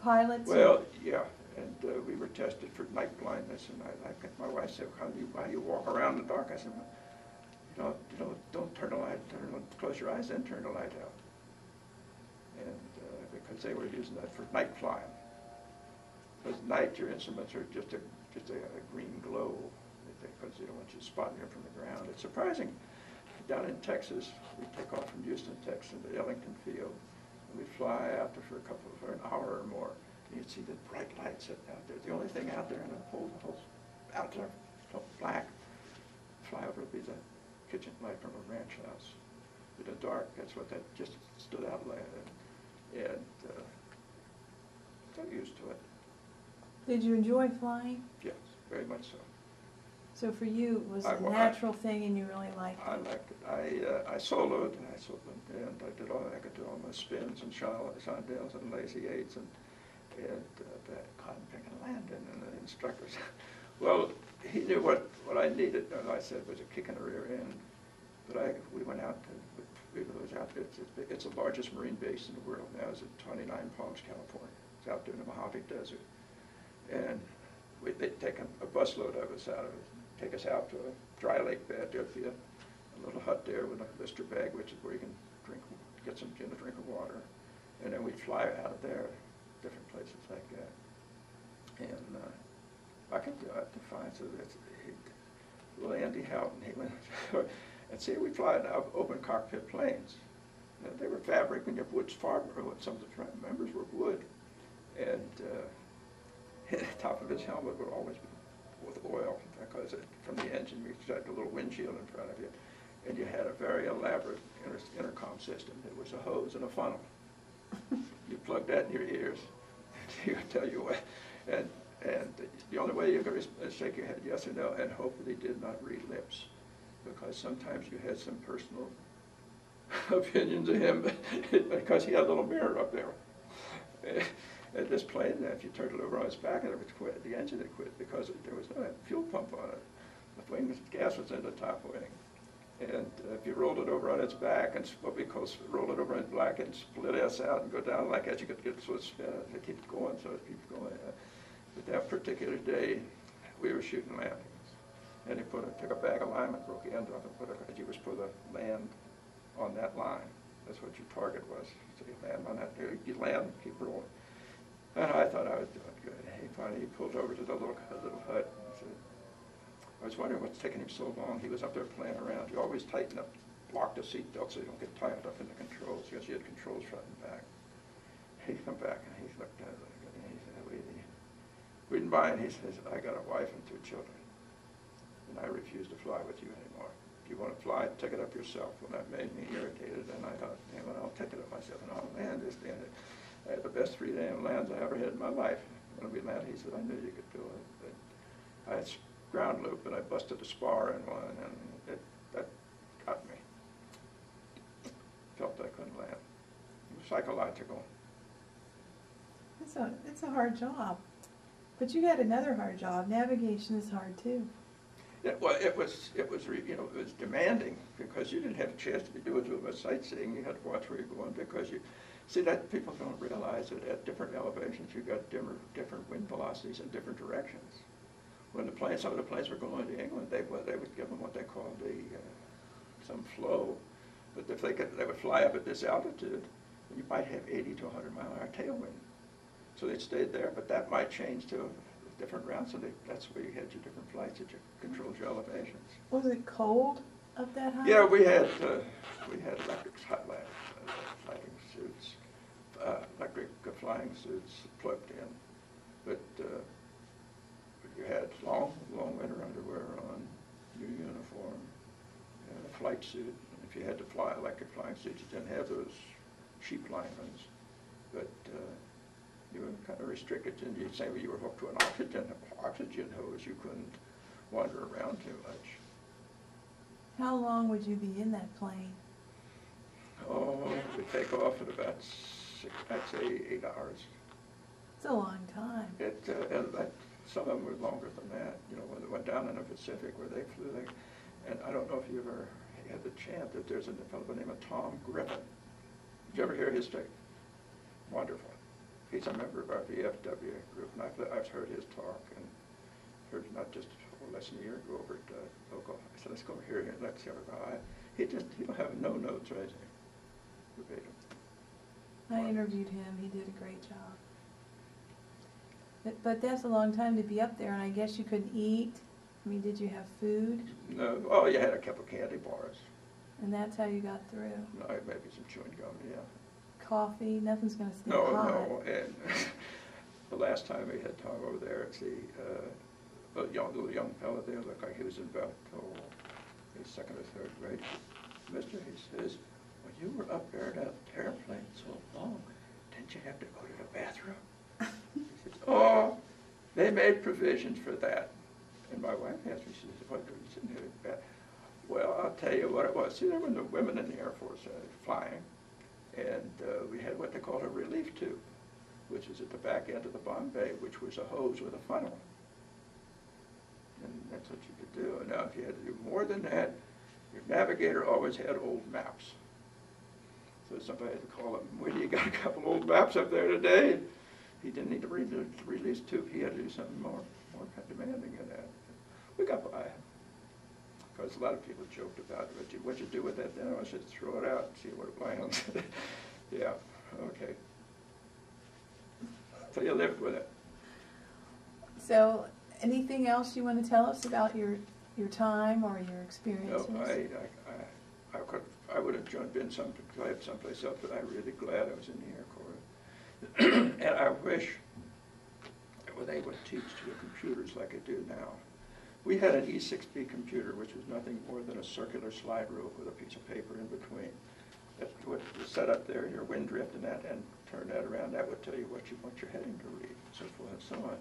Pilots? Well, yeah, and we were tested for night blindness, and my wife said, why do you walk around in the dark? I said, well, don't turn the light, close your eyes, then turn the light out. And because they were using that for night flying. Because at night, your instruments are just a green glow, because they don't want you spotting them from the ground. It's surprising. Down in Texas, we take off from Houston, Texas, to Ellington Field, and we fly out there for an hour or more. And you'd see the bright lights sitting out there. The only thing out there in the whole out there, black, flyover would be the kitchen light from a ranch house. In the dark, that's what that just stood out like. And got used to it. Did you enjoy flying? Yes, very much so. So for you, it was a natural thing, and you really liked it. I liked it. I soloed, and I could do all my spins and shondales and lazy eights and cotton picking and landing, and the instructors. Well, he knew what I needed, and I said was a kick in the rear end. But we went out it's the largest marine base in the world now. It's at 29 Palms, California. It's out there in the Mojave Desert. And they'd taken a busload of us out of it, take us out to a dry lake bed. There'd be a little hut there with a blister bag, which is where you can get some drink of water. And then we'd fly out of there, different places like that. And I could do it to find, so that's, little Andy Houghton, he went, and see, we fly now open cockpit planes. Now, they were fabric, and you have wood fiber, some of the members were wood. And the top of his helmet would always be with oil, because from the engine, you had a little windshield in front of you, and you had a very elaborate intercom system. It was a hose and a funnel. You plugged that in your ears, and he would tell you what. And the only way you could shake your head yes or no and hope that he did not read lips, because sometimes you had some personal opinions of him because he had a little mirror up there. At this plane, if you turned it over on its back, and it would quit. The engine had quit because there was no fuel pump on it. The wing gas was in the top wing. And if you rolled it over on its back, and what we call roll it over in black and split S out and go down like that, you could get so it keeps going, so it keeps going. But that particular day, we were shooting landings. And he took a bag of lime and broke the end off and put it, you was put a land on that line. That's what your target was. So you land on that, you land, keep rolling. And I thought I was doing good. He finally pulled over to the little hut and said, I was wondering what's taking him so long. He was up there playing around. You always tighten up, lock the seat belt so you don't get tied up in the controls, because you had controls front and back. He come back and he looked at it and he said, Weidenbein, he says, I got a wife and 2 children, and I refuse to fly with you anymore. If you want to fly, take it up yourself. Well, that made me irritated, and I thought, damn it, I'll take it up myself. And I'll land this damn it. I had the best 3 damn lands I ever had in my life. When we landed, he said, I knew you could do it. But I had ground loop, and I busted a spar in one, and that got me. Felt I couldn't land. It was psychological. It's a hard job. But you had another hard job. Navigation is hard too. Yeah, well, it was demanding, because you didn't have a chance to be doing too much sightseeing. You had to watch where you're going, because you see that people don't realize that at different elevations you got different wind velocities in different directions. When some of the planes were going to England, they would give them what they called some flow. But if they would fly up at this altitude, you might have 80 to 100 mile an hour tailwind. So they stayed there, but that might change to a different route. So that's where you had your different flights that you controlled your elevations. Was it cold up that high? Yeah, we had electric lighting suits, electric flying suits plugged in, but you had long winter underwear on, your uniform, and a flight suit. And if you had to fly electric flying suits, you didn't have those sheep line ones, but you were kind of restricted. And you'd say you were hooked to an oxygen hose. You couldn't wander around too much. How long would you be in that plane? Oh, we take off at about I'd say 8 hours. It's a long time. Some of them were longer than that. You know, when they went down in the Pacific where they flew, and I don't know if you ever had the chant that there's a fellow by the name of Tom Griffin. Did you ever hear his take? Wonderful. He's a member of our VFW group, and I've heard his talk, and heard not just less than a year ago over at local. I said, let's go over here and let's hear about it. He'll have no notes, right? Verbatim. I interviewed him. He did a great job. But that's a long time to be up there, and I guess you couldn't eat. I mean, did you have food? No. Oh, you had a couple of candy bars. And that's how you got through? No, maybe some chewing gum, yeah. Coffee? Nothing's going to stay No, hot. no. And the last time we had Tom over there, it's the little young fellow there, looked like he was in about his second or third grade. Mister, he says, when you were up there in that airplane so long, didn't you have to go to the bathroom? He says, oh, they made provisions for that. And my wife asked me, she says, what are you sitting here in the bath? Well, I'll tell you what it was. See, there were the women in the Air Force flying, and we had what they called a relief tube, which is at the back end of the bomb bay, which was a hose with a funnel. And that's what you could do. And now if you had to do more than that, your navigator always had old maps. So somebody had to call him, well, you got a couple old maps up there today. He didn't need to read the release tube. He had to do something more demanding than that. We got by. Because a lot of people joked about what you do with that then. I should throw it out and see what it lands. Yeah, okay. So you lived with it. So anything else you want to tell us about your time or your experiences? No, I would have been someplace else, but I'm really glad I was in the Air Corps. And I wish I was able to teach to the computers like I do now. We had an E6B computer, which was nothing more than a circular slide rule with a piece of paper in between. That's what was set up there, your wind drift and that, and turn that around. That would tell you what you want your heading to read, and so forth and so on.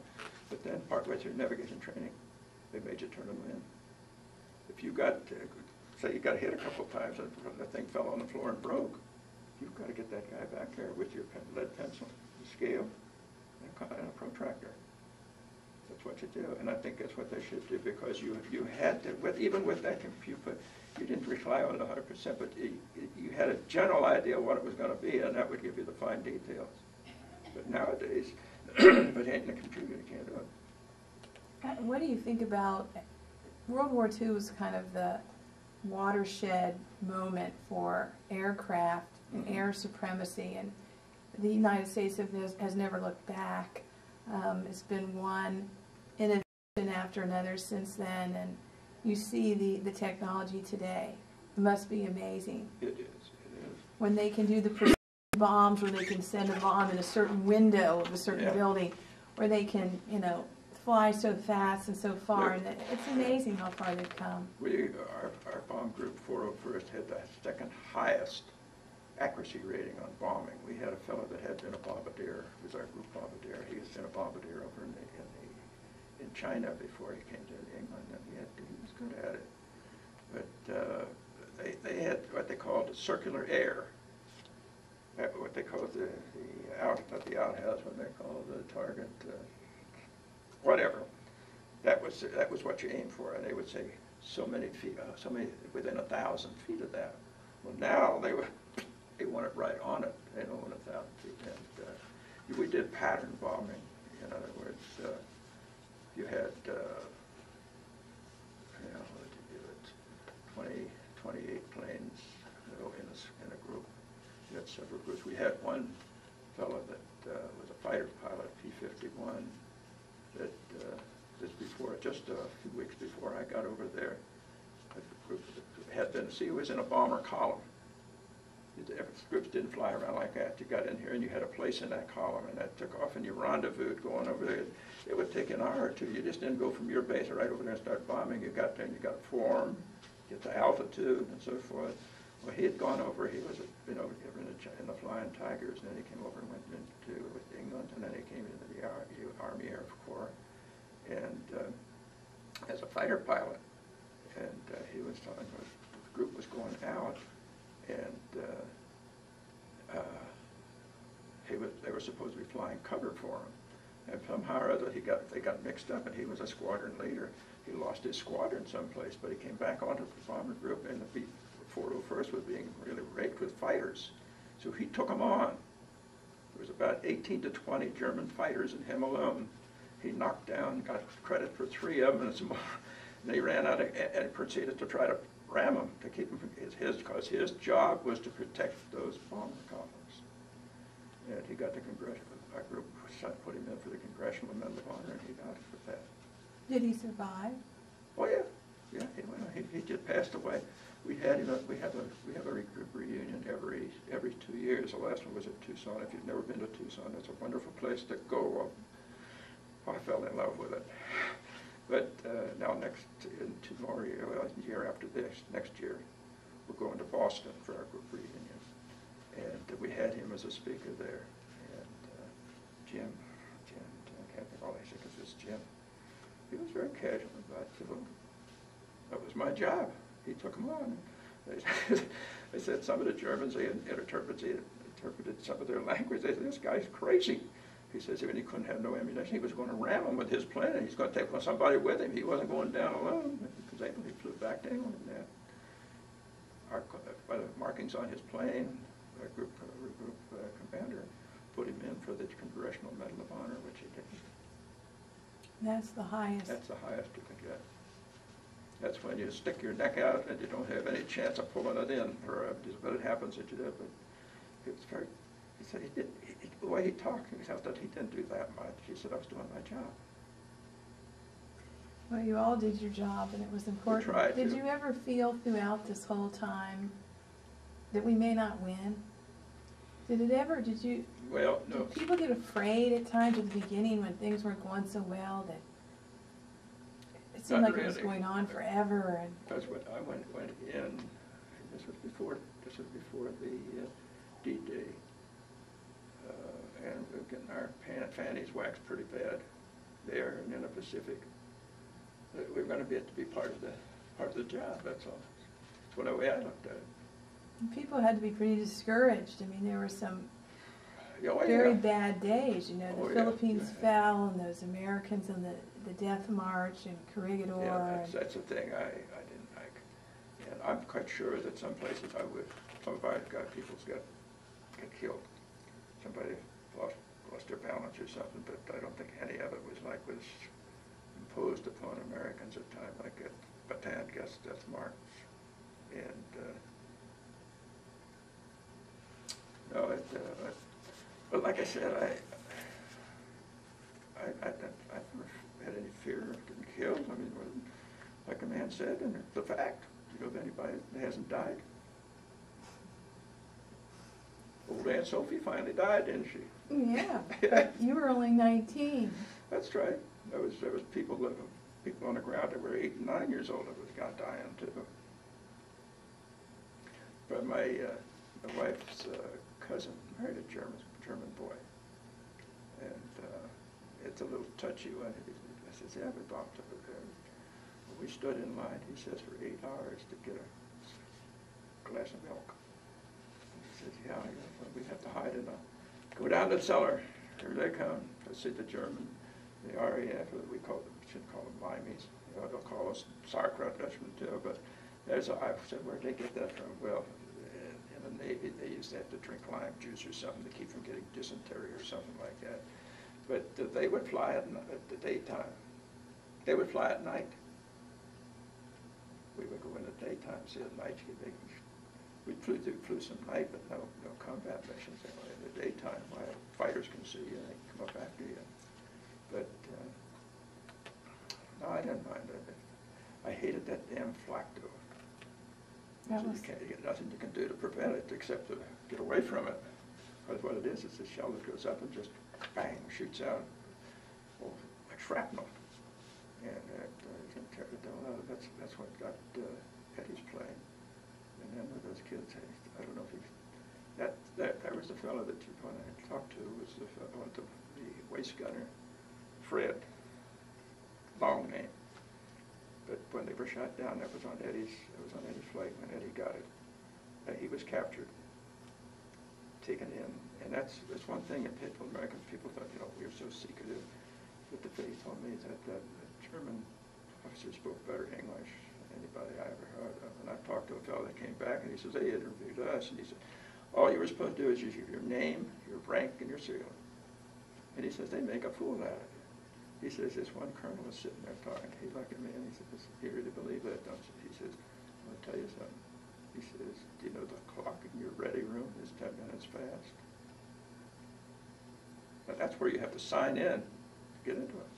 But then partway through navigation training, they made you turn them in. If you got, say you got hit a couple of times and the thing fell on the floor and broke, you've got to get that guy back there with your lead pencil, the scale, and a protractor. That's what you do, and I think that's what they should do, because you had to, even with that computer, you didn't rely on it 100%, but you had a general idea what it was going to be, and that would give you the fine details. But nowadays, if it ain't in the computer, you can't do it. What do you think about World War II was kind of the watershed moment for aircraft and air supremacy, and the United States has never looked back. It's been one innovation after another since then, and you see the technology today. It must be amazing. It is, it is. When they can do the precision bombs, where they can send a bomb in a certain window of a certain building, where they can, you know, fly so fast and so far, and it's amazing how far they've come. Our bomb group 401st had the second highest accuracy rating on bombing. We had a fellow that had been a bombardier. He was our group bombardier. He was been a bombardier over in China before he came to England, and he was good at it. But they had what they called circular air. What they called not the outhouse, what they called the target, whatever. That was what you aimed for, and they would say so many feet, within 1,000 feet of that. Well, now they want it right on it. They don't want 1,000 feet. And we did pattern bombing. In other words, you had, what did you do it? 28 planes in a group. You had several groups. We had one fellow that was a fighter pilot, P-51, that just a few weeks before I got over there, the group he was in a bomber column. Groups didn't fly around like that. You got in here and you had a place in that column, and that took off, and you rendezvoused going over there. It would take an hour or two. You just didn't go from your base right over there and start bombing. You got there and you got a form, get the altitude, and so forth. Well, he had gone over. He was been over in the Flying Tigers, and then he came over and went into with England, and then he came into the Army Air Corps, and as a fighter pilot. And he was telling me the group was going out, and they were supposed to be flying cover for him. And somehow or other they got mixed up, and he was a squadron leader. He lost his squadron someplace, but he came back onto the bomber group, and the 1st was being really raked with fighters. So he took them on. There was about 18 to 20 German fighters and him alone. He knocked down, got credit for 3 of them, and some more. And he ran out and proceeded to try to ram them, to keep them from because his job was to protect those bomber complexes. And he got the congressional, our group put him in for the Congressional Medal of Honor, and he got it for that. Did he survive? Oh yeah, yeah. He just passed away. We had him. We have a group reunion every 2 years. The last one was at Tucson. If you've never been to Tucson, it's a wonderful place to go. I fell in love with it. But now year after this, next year, we're going to Boston for our group reunion, and we had him as a speaker there. And Jim, I can't think all I think of this Jim. He was very casual about it. That was my job. He took them on. They said some of the Germans, they interpreted some of their language. They said, this guy's crazy. He says even he couldn't have no ammunition. He was going to ram them with his plane. He's going to take somebody with him. He wasn't going down alone. He was able, he flew back down. And by the markings on his plane, our group commander put him in for the Congressional Medal of Honor, which he did. That's the highest. That's the highest you can get. That's when you stick your neck out and you don't have any chance of pulling it in. But it happens that you do. But it's very. He said the way he talked, he felt that he didn't do that much. He said I was doing my job. Well, you all did your job, and it was important. We tried Did to. you ever feel throughout this whole time that we may not win? Did it ever? Did you? Well, no. Did people get afraid at times at the beginning when things weren't going so well that it seemed Not like it was really. going on forever? And That's what I went in. This was before the D-Day, and we were getting our fannies waxed pretty bad there and in the Pacific. We were going to be part of the job. That's all. That's the way I looked at it. people had to be pretty discouraged. I mean, there were some Oh, very yeah. bad days. You know, the Oh, yeah. Philippines fell, and those Americans and the Death March and Corregidor. Yeah, that's the thing I didn't like. And I'm quite sure that some places some of our people's got killed. Somebody lost their balance or something, but I don't think any of it was imposed upon Americans at times like at Bataan, Death March. And no, but like I said, I never had any fear of getting killed. I mean, like the man said, and it's a fact. You know of anybody that hasn't died? Old Aunt Sophie finally died, didn't she? Yeah, but you were only 19. That's right. There was people on the ground that were 8 and 9 years old that was got dying too. But my wife's cousin married a German boy, and it's a little touchy one. I says, "Yeah, we bumped up there." We stood in line. He says for 8 hours to get a glass of milk. He says, "Yeah, we have to hide in go down to the cellar. Here they come." I see the German, the RAF, we shouldn't call them limeys. You know, they'll call us sauerkraut Dutchmen too. But I said, "Where'd they get that from?" Well, in the Navy, they used to have to drink lime juice or something to keep from getting dysentery or something like that. But they would fly at the daytime. They would fly at night. We would go in the daytime, see at night. We flew some night, but no combat missions. In the daytime, while fighters can see you, they come up after you. But no, I didn't mind it. I hated that damn flak door. So you get nothing you can do to prevent it except to get away from it. Because what it is the shell that goes up and just bang, shoots out like shrapnel. And you can tear it down. That's what got Eddie's plane. And then with those kids, I don't know if that was the fellow that you want to talk to, was the fellow, the waist gunner, Fred. Long name. But when they were shot down, that was on Eddie's flight when Eddie got it. He was captured, taken in, and that's one thing that American people thought, we were so secretive. But he told me that the German officer spoke better English, anybody I ever heard of. And I talked to a fellow that came back, and he says, they interviewed us, and he said, all you were supposed to do is use your name, your rank, and your serial. And he says, they make a fool out of you. He says, this one colonel was sitting there talking. He looked at me, and he says, you really believe that, don't you? He says, I'll tell you something. He says, do you know the clock in your ready room is 10 minutes fast? But that's where you have to sign in to get into it.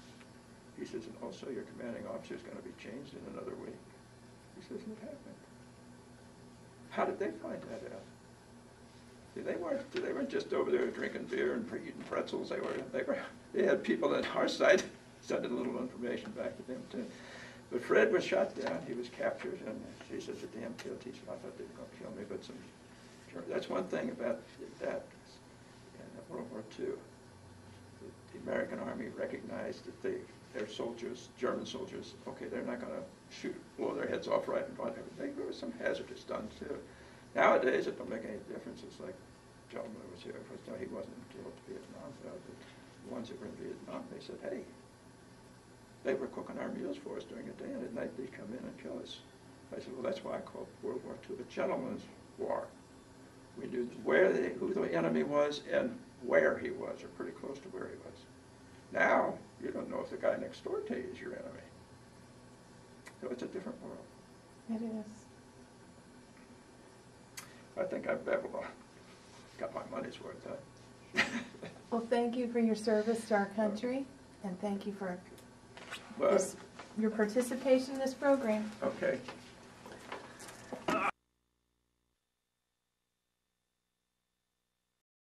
He says, and also your commanding officer is going to be changed in another week. He says, it happened. How did they find that out? See, they weren't just over there drinking beer and eating pretzels. They had people on our side sending a little information back to them too. But Fred was shot down. He was captured, and he says, "The damn kill teacher. I thought they were going to kill me." But that's one thing about that. In World War II, the American Army recognized that their soldiers, German soldiers, okay, they're not going to blow their heads off right in front of them. There was some hazardous done too. Nowadays, it don't make any difference. It's like a gentleman who was here. Of course, no, he wasn't killed to Vietnam. But the ones that were in Vietnam, they said, hey, they were cooking our meals for us during the day, and at night they'd come in and kill us. I said, well, that's why I called World War II a gentleman's war. We knew who the enemy was and where he was, or pretty close to where he was. Now, you don't know if the guy next door to you is your enemy. So it's a different world. It is. I think I've got my money's worth, huh? Well, thank you for your service to our country, and thank you for your participation in this program. Okay.